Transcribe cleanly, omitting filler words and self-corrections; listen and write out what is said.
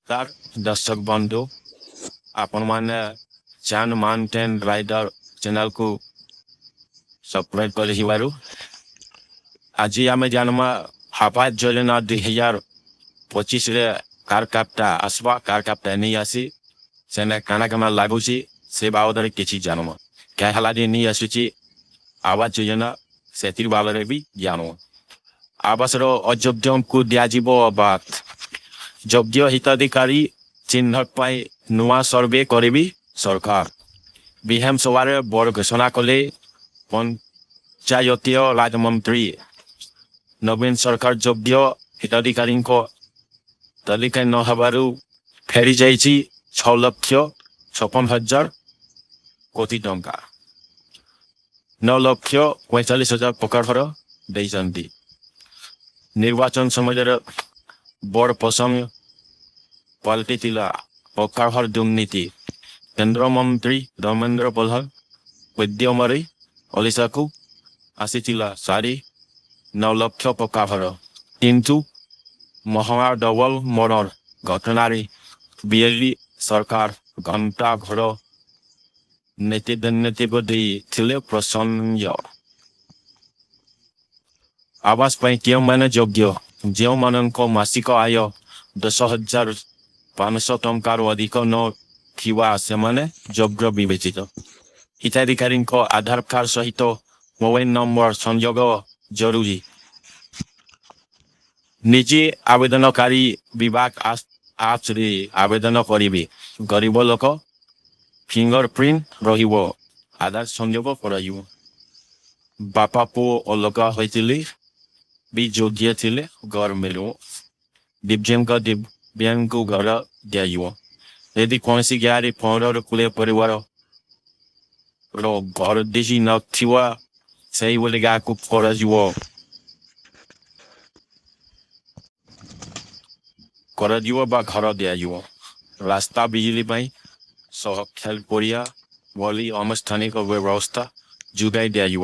ତାର ଦର୍ଶକ ବନ୍ଧୁ ଆପଣମାନେ ଚାନ୍ ମାଉଣ୍ଟେନ୍ ରାଇଡର ଚ୍ୟାନେଲକୁ ସବସ୍କ୍ରାଇବ କରିଥିବାରୁ ଆଜି ଆମେ ଜାଣିବା ଆବାସ ଯୋଜନା 2025ରେ କାର କାର୍ଡଟା ଆସିବା କାର କାର୍ଡଟା ନେଇ ଆସି ସେନେ କାଣା କାଣା ଲାଗୁଛି ସେ ବାବଦରେ କିଛି ଜାଣିବା କାହା ହେଲା ଯେ ନେଇ ଆସୁଛି ଆବାସ ଯୋଜନା ସେଥିର ବାବଦରେ ବି ଜାଣିବା ଆବାସର ଅଯୋଗ୍ୟଙ୍କୁ ଦିଆଯିବ ବାଦ ଯୋଗ୍ୟ ହିତାଧିକାରୀ ଚିହ୍ନଟ ପାଇଁ ନୂଆ ସର୍ଭେ କରିବି ସରକାର ବିଧାନସଭାରେ ବଡ଼ ଘୋଷଣା କଲେ ପଞ୍ଚାୟତୀୟ ରାଜ ମନ୍ତ୍ରୀ ନବୀନ ସରକାର ଯୋଗ୍ୟ ହିତାଧିକାରୀଙ୍କ ତାଲିକା ନ ହେବାରୁ ଫେରି ଯାଇଛି 6,56,000 କୋଟି ଟଙ୍କା 9,45,000 ପକ୍କା ଘର ଦେଇଛନ୍ତି ନିର୍ବାଚନ ସମୟରେ ବଡ଼ ପ୍ରସଙ୍ଗ ପାଲଟିଥିଲା ପକ୍କା ଘର ଦୁର୍ନୀତି କେନ୍ଦ୍ରମନ୍ତ୍ରୀ ଧର୍ମେନ୍ଦ୍ର ପ୍ରଧାନ ଉଦ୍ୟମରେ ଓଡ଼ିଶାକୁ ଆସିଥିଲା 9 ଲକ୍ଷ ପକ୍କା ଘର କିନ୍ତୁ ମହଙ୍ଗା ଡବଲ ମର୍ଡର ଘଟଣାରେ ବିଜେଡି ସରକାର ଘଣ୍ଟା ଘର ନେତୃତ୍ୱ ଦେଇଥିଲେ ପ୍ରସନ୍ନ ଆବାସ ପାଇଁ କେଉଁମାନେ ଯୋଗ୍ୟ ଯେଉଁମାନଙ୍କ ମାସିକ ଆୟ 10,500 ଟଙ୍କାରୁ ଅଧିକ ନଥିବା ସେମାନେ ଯୋଗ୍ୟ ବିବେଚିତ ହିତାଧିକାରୀଙ୍କ ଆଧାର କାର୍ଡ ସହିତ ମୋବାଇଲ ନମ୍ବର ସଂଯୋଗ ଜରୁରୀ ନିଜେ ଆବେଦନକାରୀ ବିଭାଗ ଆପ୍ସରେ ଆବେଦନ କରିବେ ଗରିବ ଲୋକ ଫିଙ୍ଗର ପ୍ରିଣ୍ଟ ରହିବ ଆଧାର ସଂଯୋଗ କରାଯିବ ବାପା ପୁଅ ଅଲଗା ହୋଇଥିଲେ ବି ଯୋଗ୍ୟ ଥିଲେ ଘର ମିଳିବ ଦିବ୍ୟାଙ୍ଗଙ୍କୁ ଘର ଦିଆଯିବ ଯଦି କୌଣସି ଗାଁରେ 15-20 ପରିବାର ଘର ଦିଶି ନଥିବା ସେଇଭଳି ଗାଁକୁ କରାଯିବ ବା ଘର ଦିଆଯିବ ରାସ୍ତା ବିଜୁଳି ପାଇଁ ସହ ଖେଳ ପଡ଼ିଆ ଭଳି ଆନୁଷ୍ଠାନିକ ବ୍ୟବସ୍ଥା ଯୋଗାଇ ଦିଆଯିବ